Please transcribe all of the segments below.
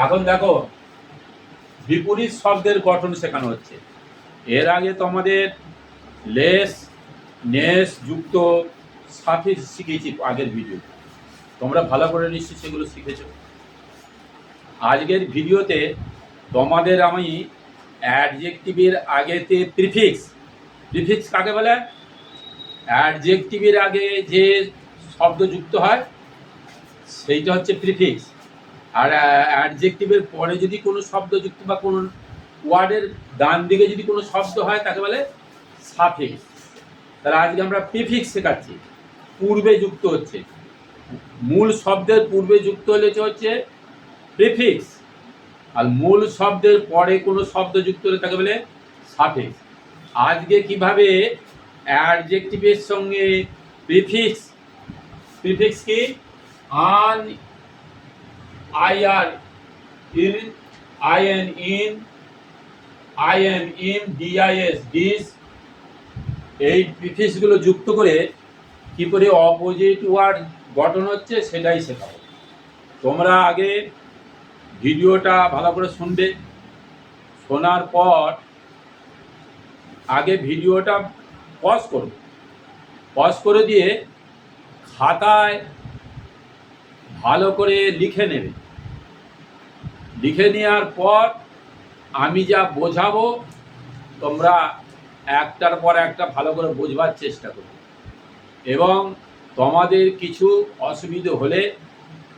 এখন দেখো, বিপরীত শব্দের গঠন শেখানো হচ্ছে। এর আগে তোমাদের লেস, নেস যুক্ত সাফিক্স শিখিয়েছি আগের ভিডিও। তোমরা ভালো করে নিশ্চয়ই সেগুলো শিখেছ। আজকের ভিডিওতে তোমাদের আমি অ্যাডজেক্টিভের আগেতে প্রিফিক্স। প্রিফিক্স কাকে বলে? অ্যাডজেক্টিভের আগে যে শব্দ যুক্ত হয় সেইটা হচ্ছে প্রিফিক্স। আর অ্যাডজেক্টিভের পরে যদি কোনো শব্দ যুক্ত বা কোনো ওয়ার্ডের ডান দিকে যদি কোনো শব্দ হয় তাকে বলে সাফিক্স। তাহলে আজকে আমরা প্রিফিক্স শেখাচ্ছি। পূর্বে যুক্ত হচ্ছে, মূল শব্দের পূর্বে যুক্ত হলে হচ্ছে প্রিফিক্স, আর মূল শব্দের পরে কোনো শব্দ যুক্ত হলে তাকে বলে সাফিক্স। আজকে কিভাবে অ্যাডজেক্টিভের সঙ্গে প্রিফিক্স, প্রিফিক্স কি un, IR, in, IN, in, IM, im, DIS, dis, এই প্রিফিক্সগুলো যুক্ত করে কি করে অপোজিট ওয়ার্ড গঠন হচ্ছে সেটাই শেখাবো। তোমরা আগে ভিডিওটা ভালো করে শুনবে। শোনার পর আগে ভিডিওটা পজ করবে, পজ করে দিয়ে খাতায় ভালো করে লিখে নেবে। লিখে নেওয়ার পর আমি যা বোঝাবো তোমরা একটার পর একটা ভালো করে বোঝবার চেষ্টা করবে, এবং তোমাদের কিছু অসুবিধে হলে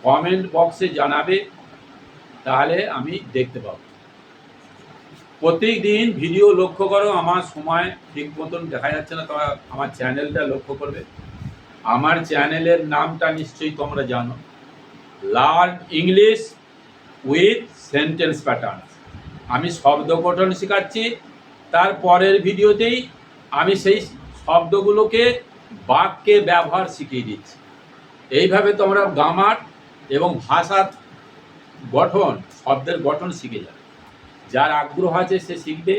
কমেন্ট বক্সে জানাবে, তাহলে আমি দেখতে পাবো। প্রত্যেক দিন ভিডিও লক্ষ্য করো। আমার সময় ঠিক মতন দেখা যাচ্ছে না, তোমরা আমার চ্যানেলটা লক্ষ্য করবে। আমার চ্যানেলের নামটা নিশ্চয়ই তোমরা জানো, learn English with sentence pattern. আমি শব্দ গঠন শেখাচ্ছি, তার পরের ভিডিওতেই আমি সেই শব্দগুলোকে বাক্যে ব্যবহার শিখিয়ে দিচ্ছি। এইভাবে তোমরা গ্রামার এবং ভাষার গঠন, শব্দের গঠন শিখে যাবে। যার আগ্রহ আছে সে শিখবে,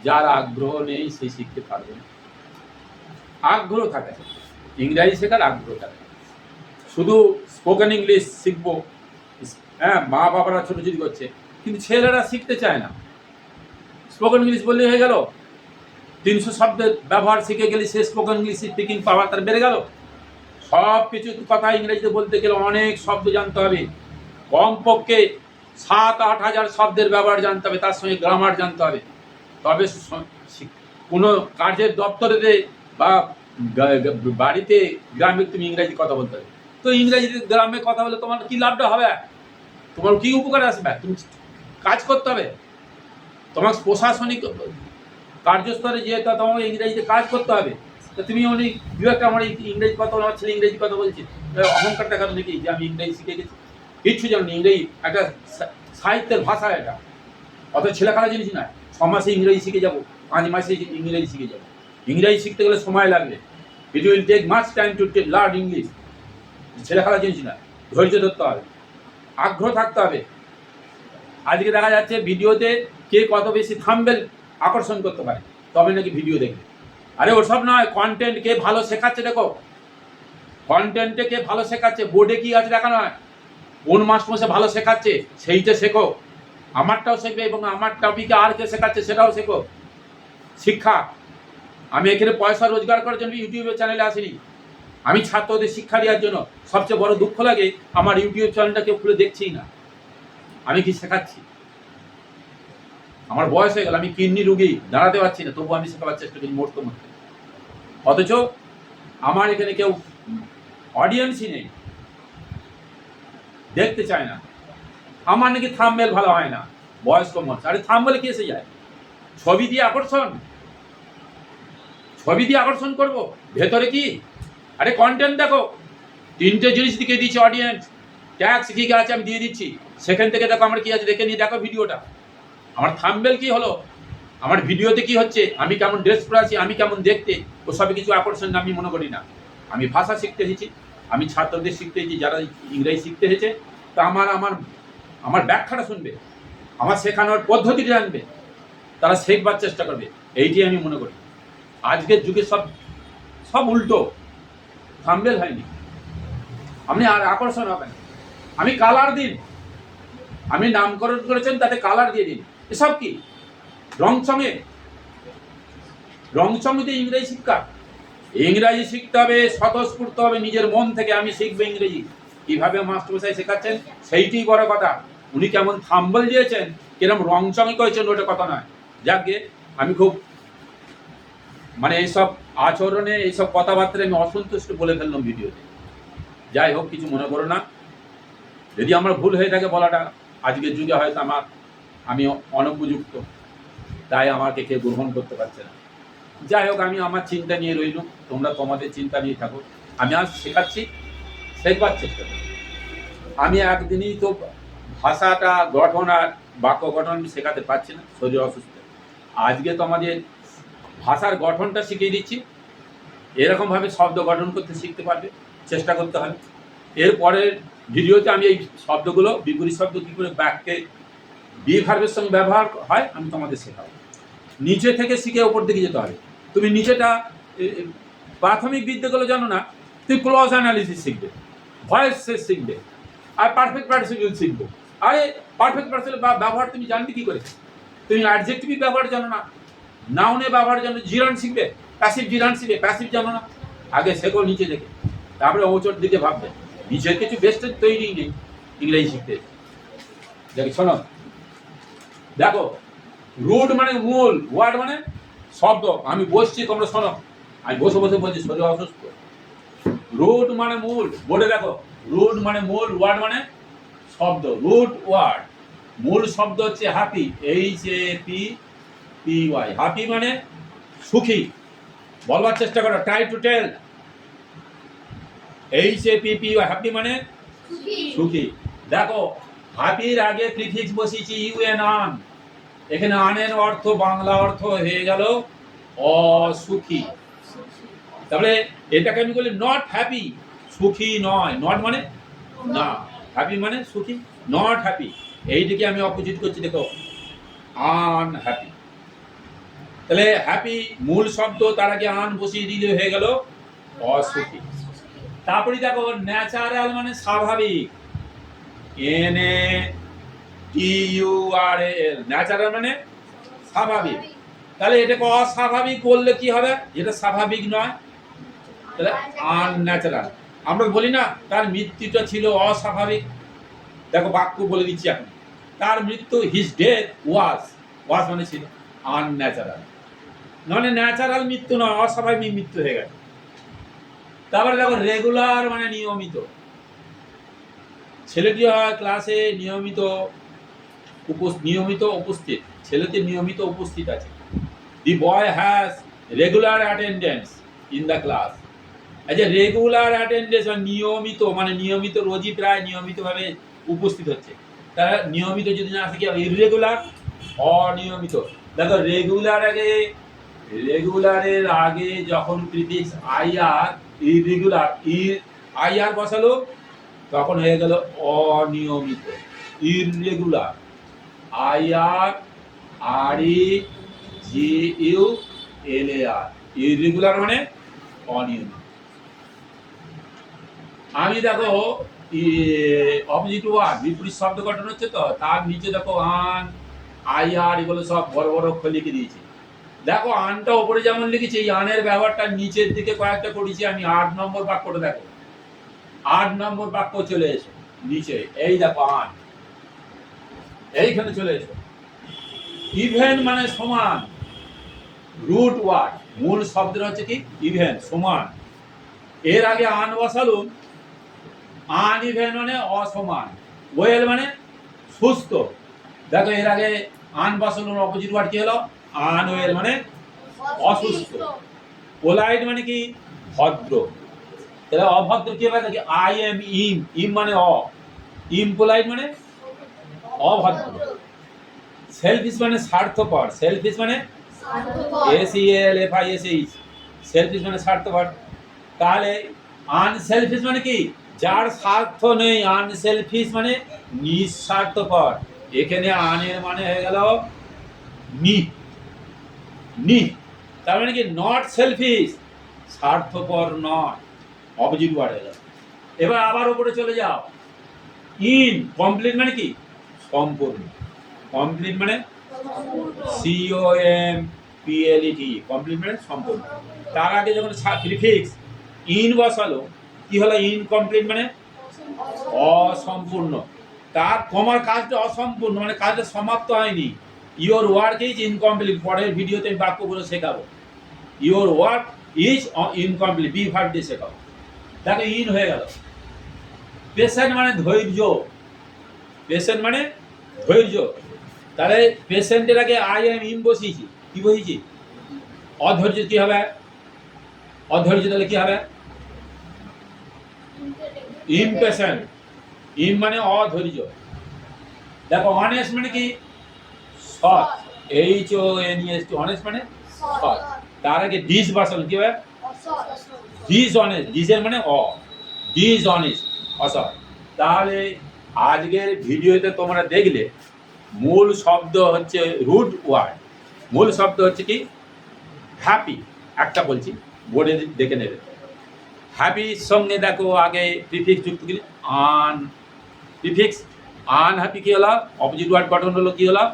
যার আগ্রহ নেই সে শিখতে পারবে না। আগ্রহ থাকে, ইংরাজি শেখার আগ্রহ থাকে। শুধু স্পোকেন ইংলিশ শিখবো, হ্যাঁ, মা বাবারা ছোটাছুটি করছে, কিন্তু ছেলেরা শিখতে চায় না। স্পোকেন ইংলিশ বললেই হয়ে গেল, 300 শব্দের ব্যবহার শিখে গেলে সে স্পোকেন ইংলিশ স্পিকিং পাওয়ার তার বেড়ে গেল। সব কিছু কথা ইংরেজিতে বলতে গেলে অনেক শব্দ জানতে হবে, কমপক্ষে 7-8 হাজার শব্দের ব্যবহার জানতে হবে, তার সঙ্গে গ্রামার জানতে হবে। তবে কোনো কাজের দপ্তরেতে বা বাড়িতে গ্রামে তুমি ইংরাজি কথা বলতে হবে। তো ইংরাজিতে গ্রামে কথা বলে তোমার কি লাভটা হবে? তোমার কি উপকার আসবে? তুমি কাজ করতে হবে, তোমার প্রশাসনিক কার্যস্তরে যেহেতু তোমাকে ইংরেজিতে কাজ করতে হবে। তো তুমি অনেক দু একটা আমার ইংরেজি কথা বলে, আমার ছেলে ইংরেজি কথা বলছে, অহংকার দেখানো নাকি যে আমি ইংরেজি শিখে গেছি? কিচ্ছু জানি না। ইংরেজি একটা সাহিত্যের ভাষা, এটা অত ছেলেখেলা জিনিস নয়। 6 মাসে ইংরেজি শিখে যাবো, 5 মাসে ইংরেজি শিখে যাবো। ইংরেজি শিখতে গেলে সময় লাগবে। It will take much time to learn English. ছেলেখেলা জিনিস না, ধৈর্য ধরতে হবে, আগ্রহ থাকতে হবে। আজকে দেখা যাচ্ছে ভিডিওতে কে কত বেশি থাম্বনেল আকর্ষণ করতে পারে, তবে নাকি ভিডিও দেখবে। আরে ওসব নয়, কন্টেন্ট কে ভালো শেখাচ্ছে দেখো, কন্টেন্টে কে ভালো শেখাচ্ছে, বোর্ডে কি আছে দেখা নয়, কোন মাস্টারমশাই ভালো শেখাচ্ছে সেইটা শেখো। আমারটাও শেখবে, এবং আমার টপিকে আর কে শেখাচ্ছে সেটাও শেখো। শিক্ষা, আমি এখানে পয়সা রোজগার করার জন্য ইউটিউবের চ্যানেলে আসিনি। আমি ছাত্রদের শিক্ষা দেওয়ার জন্য। সবচেয়ে বড় দুঃখ লাগে আমার ইউটিউব চ্যানেলটা কেউ খুলে দেখছেই না। আমি কি শেখাচ্ছি? আমার বয়স হয়ে গেল, আমি কিডনি রুগী, দাঁড়াতে পারছি না, তবু আমি শেখাবার চেষ্টা করি মরতে মরতে। অথচ আমার এখানে কেউ অডিয়েন্সই নেই, দেখতে চায় না। আমার নাকি থাম্বনেল ভালো হয় না, বয়স কম হচ্ছে। আরে থাম্বনেলে কি এসে যায়? ছবি দিয়ে আকর্ষণ, ছবি দিয়ে আকর্ষণ করবো, ভেতরে কি? আরে কন্টেন্ট দেখো, 3টে জিনিস দিকে দিচ্ছি অডিয়েন্স, ট্যাক্স কি আছে আমি দিয়ে দিচ্ছি, সেখান থেকে দেখো আমার কি আছে, দেখে নিয়ে দেখো ভিডিওটা। আমার থাম্বনেল কি হলো, আমার ভিডিওতে কি হচ্ছে, আমি কেমন ড্রেস পরে আছি, আমি কেমন দেখতে, ও সব কিছু আকর্ষণ আমি মনে করি না। আমি ভাষা শিখতে এসেছি, আমি ছাত্রদের শিখতে এসেছি, যারা ইংরেজি শিখতে এসেছে, তা আমার আমার আমার ব্যাখ্যাটা শুনবে, আমার শেখানোর পদ্ধতিটা জানবে, তারা শেখবার চেষ্টা করবে, এইটি আমি মনে করি। আজকের যুগে সব সব উল্টো, থাম্বনেল হয়নি, আপনি আর আকর্ষণ হবেন। আমি কালার দিন, আমি নামকরণ করেছেন তাতে কালার দিয়ে দিন। এসব কি রংচঙে? রংচঙে ইংরেজি শিক্ষা? ইংরাজি শিখতে হবে স্বতঃস্ফূর্ত হবে, নিজের মন থেকে আমি শিখবো ইংরেজি। কিভাবে মাস্টারমশাই শেখাচ্ছেন সেইটিই বড় কথা। উনি কেমন থাম্বল দিয়েছেন, কিরম রংচঙে করেছেন ওটা কথা নয়। যাকে আমি খুব মানে এইসব আচরণে এইসব কথাবার্তায় আমি অসন্তুষ্ট বলে ফেললাম ভিডিওতে। যাই হোক, কিছু মনে করো না। যদি আমার ভুল হয়ে থাকে বলাটা, আজকের যুগে হয়তো আমি অনুপযুক্ত, তাই আমাকে কেউ গ্রহণ করতে পারছে না। যাই হোক, আমি আমার চিন্তা নিয়ে রইলাম, তোমরা তোমাদের চিন্তা নিয়ে থাকো। আমি আজ শেখাচ্ছি, শেখবার চেষ্টা করি। আমি একদিনই তো ভাষাটা গঠন আর বাক্য গঠন আমি শেখাতে পারছি না, শরীর অসুস্থ। আজকে তোমাদের ভাষার গঠনটা শিখিয়ে দিচ্ছি, এরকমভাবে শব্দ গঠন করতে শিখতে পারবে, চেষ্টা করতে হবে। এরপরের ভিডিওতে আমি এই শব্দগুলো, বিপরীত শব্দ কী করে বাক্যে বি ভার্বের সঙ্গে ব্যবহার হয় আমি তোমাদের শেখাবো। নিচে থেকে শিখে ওপর দিকে যেতে হবে। তুমি নিচেটা প্রাথমিক বিদ্যাগুলো জানো না, তুমি ক্লজ অ্যানালিসিস শিখবে, ভয়েস শিখবে, আর পারফেক্ট পার্টিসিপল শিখবে। আরে পারফেক্ট পার্টিসিপল ব্যবহার তুমি জানবে কি করে? তুমি অ্যাডজেক্টিভ ব্যবহার জানো না, নাউনে ব্যবহার জানো, জিরান শিখবে, প্যাসিভ জিরান শিখবে, প্যাসিভ জানো না। আগে শেখো নিচে থেকে, তারপরে ওচর দিকে ভাববে। নিচের কিছু বেস্টের তৈরি নেই ইংরেজি শিখতে। দেখি শোনো, দেখো, রুট মানে মূল, ওয়ার্ড মানে শব্দ। আমি বসছি, তোমরা শোনো, আমি বসে বসে বলছি, শরীর অসুস্থ। রুট মানে মূল, বোর্ডে দেখো, রুট মানে মূল, ওয়ার্ড মানে শব্দ। রুট ওয়ার্ড, মূল শব্দ হচ্ছে হ্যাপি, HAPPY। হ্যাপি মানে সুখী। বলবার চেষ্টা করো, try to tell. HAPPY, happy মানে সুখী। দেখো, হ্যাপির আগে প্রিফিক্স বসিয়েছি UN আন। এখানে আনের অর্থ, বাংলা অর্থ হয়ে গেল অসুখী। তাহলে এটাকে আমি বলি নট হ্যাপি, সুখী নয়। নট মানে না, হ্যাপি মানে সুখী, নট হ্যাপি। এইদিকে আমি অপোজিট করছি, দেখো, আনহ্যাপি। তাহলে হ্যাপি মূল শব্দ, তার আগে আন বসিয়ে দিলে হয়ে গেল অসুখী। তারপরে দেখো, ন্যাচারাল মানে স্বাভাবিক, NATURAL। ন্যাচারাল মানে স্বাভাবিক। তাহলে এটাকে অস্বাভাবিক বললে কি হবে? যেটা স্বাভাবিক নয়, তাহলে আনন্যাচারাল। আমরা বলি না তার মৃত্যুটা ছিল অস্বাভাবিক। দেখো, বাক্য বলে দিচ্ছি এখন, তার মৃত্যু, হিজ ডেথ ওয়াজ মানে ছিল আনন্যাচারাল। মানে ন্যাচারাল মৃত্যু নয়, অস্বাভাবিক মৃত্যু হয়ে গেছে। তারপরে দেখো, রেগুলার মানে নিয়মিত। ছেলেটি হয় ক্লাসে নিয়মিত উপস্থিত, ছেলেটি নিয়মিত উপস্থিত আছে। The boy has regular attendance in the class. আচ্ছা, রেগুলার অ্যাটেন্ডেন্স মানে নিয়মিত, মানে নিয়মিত, রোজই প্রায় নিয়মিতভাবে উপস্থিত হচ্ছে। তারা নিয়মিত যদি না থাকে, ইররেগুলার, অনিয়মিত। দেখো, রেগুলারের আগে যখন প্রিফিক্স IR, ইররেগুলার, IR বসালো, তখন হয়ে গেল অনিয়মিত, ইররেগুলার। IRREGULAR, ইররেগুলার মানে অনিয়মিত। আমি দেখো, অপোজিট ওয়ার্ড, বিপরীত শব্দ গঠন হচ্ছে, তো তার নিচে দেখো আন, IR, এগুলো সব বড় বড় অক্ষর লিখে দিয়েছি। দেখো, আনটা ওপরে যেমন লিখেছি, এই আনের ব্যবহারটা নিচের দিকে কয়েকটা করেছি আমি। 8 নম্বর বাক্যটা দেখো, 8 নম্বর বাক্য চলে এসো নিচে, এই দেখো আন, এইখানে চলে এসো। ইভেন মানে সমান, রুট ওয়ার্ড, মূল শব্দটা হচ্ছে কি ইভেন, সমান। এর আগে আন বসালুম, আন ইভেন মানে অসমান। ওয়েল মানে সুস্থ। দেখো, এর আগে আন বসালুম, অপোজিট ওয়ার্ড কি হলো? আনওয়েল মানে অসুস্থ। পোলাইট মানে কি ভদ্র। তাহলে অভদ্র কি হবে? দেখি, আই এম ইম মানে ইমপোলাইট মানে অভদ্র। সেলফিশ মানে স্বার্থপর, সেলফিশ মানে SELFISH, সেলফিশ মানে স্বার্থপর। তাহলে আনসেলফিশ মানে কি? যার স্বার্থ নেই। আনসেলফিশ মানে নিঃস্বার্থপর। এখানে আনের মানে হয়ে গেল নি। তার মানে কি? নট সেলফিশ, স্বার্থপর নয়, অপোজিট ওয়ার্ড হয়ে গেল। এবার আবার উপরে চলে যাও, ইন, কমপ্লিট মানে কি? সম্পূর্ণ। কমপ্লিট মানে COMPLET, কমপ্লিট মানে সম্পূর্ণ। তার আগে যখন প্রিফিক্স ইন বসালো কি হলো? ইনকমপ্লিট মানে অসম্পূর্ণ। তার তোমার কাজটা অসম্পূর্ণ মানে কাজটা সমাপ্ত হয়নি। Your work is incomplete. পরের ভিডিওতে আমি বাক্যগুলো শেখাবো। Your work is incomplete, be verb দিয়ে শেখাবো। দেখো ইন হয়ে গেল। পেশেন্ট মানে ধৈর্য, পেশেন্ট মানে ধৈর্য। তাহলে পেশেন্টের আগে আই এম ইন বসিয়েছি, কি বসিয়েছি? অধৈর্য কি হবে? অধৈর্য তাহলে কি হবে? ইমপেশেন্ট। ইম মানে অধৈর্য। দেখো অনেস্ট মানে কি? সৎ, HONEST, অনেস্ট মানে সৎ। তার আগে ডিস বসানো কি হবে? ডিসঅনেস্ট, ডিসের মানে ডিসঅনেস্ট, অসৎ। তাহলে আজকের ভিডিওতে তোমরা দেখলে মূল শব্দ হচ্ছে রুট ওয়ার্ড। মূল শব্দ হচ্ছে কি? হ্যাপি। একটা বলছি, বোর্ডে দেখে নেবে। হ্যাপির সঙ্গে দেখো আগে প্রিফিক্স যুক্ত করি, আন। প্রিফিক্স আনহ্যাপি কি হলো? অপোজিট ওয়ার্ড গঠন হলো কি হলো?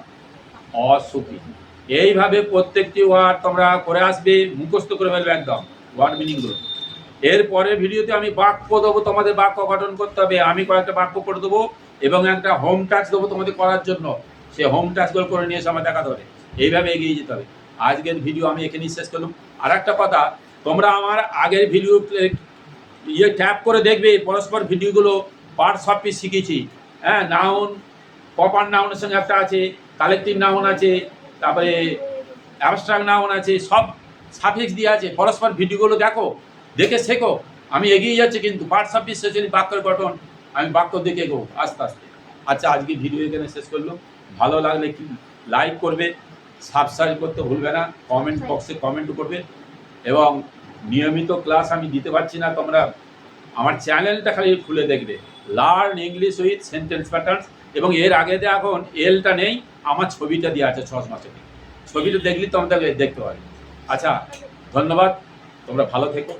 অসুখী। এইভাবে প্রত্যেকটি ওয়ার্ড তোমরা করে আসবে, মুখস্থ করে ফেলবে একদম ওয়ার্ড মিনিংগুলো। এর পরের ভিডিওতে আমি বাক্য দেবো, তোমাদের বাক্য গঠন করতে হবে। আমি কয়েকটা বাক্য করে দেবো এবং একটা হোম টাস্ক দেবো তোমাদের করার জন্য। সে হোম টাস্কগুলো করে নিয়ে এসে আমার দেখাতে হবে। এইভাবে এগিয়ে যেতে হবে। আজকের ভিডিও আমি এখানেই শেষ করলাম। আর একটা কথা, তোমরা আমার আগের ভিডিও ট্যাপ করে দেখবে, পরস্পর ভিডিওগুলো পার্টস অফ স্পিচ শিখেছি। হ্যাঁ, নাউন, প্রপার নাউনের সঙ্গে একটা আছে, কালেকটিভ নাউন আছে, তারপরে অ্যাবস্ট্রাক্ট নাউন আছে, সব সাফিক্স দিয়ে আছে। পরস্পর ভিডিওগুলো দেখো, দেখে শেখো। আমি এগিয়ে যাচ্ছি কিন্তু পার্টস অফ স্পিচ শেখাচ্ছি, বাক্যের গঠন আমি বাক্য দেখে এগোবো আস্তে আস্তে। আচ্ছা, আজকে ভিডিও এখানে শেষ করলো। ভালো লাগলে কি লাইক করবে, সাবস্ক্রাইব করতে ভুলবে না, কমেন্ট বক্সে কমেন্টও করবে। এবং নিয়মিত ক্লাস আমি দিতে পারছি না, তোমরা আমার চ্যানেলটা খালি খুলে দেখবে, learn English with sentence patterns. এবং এর আগে এখন এলটা নেই, আমার ছবিটা দেওয়া আছে 6 মাসের। ছবিটা দেখলে তোমাদের দেখতে পাবে। আচ্ছা, ধন্যবাদ, তোমরা ভালো থেকো।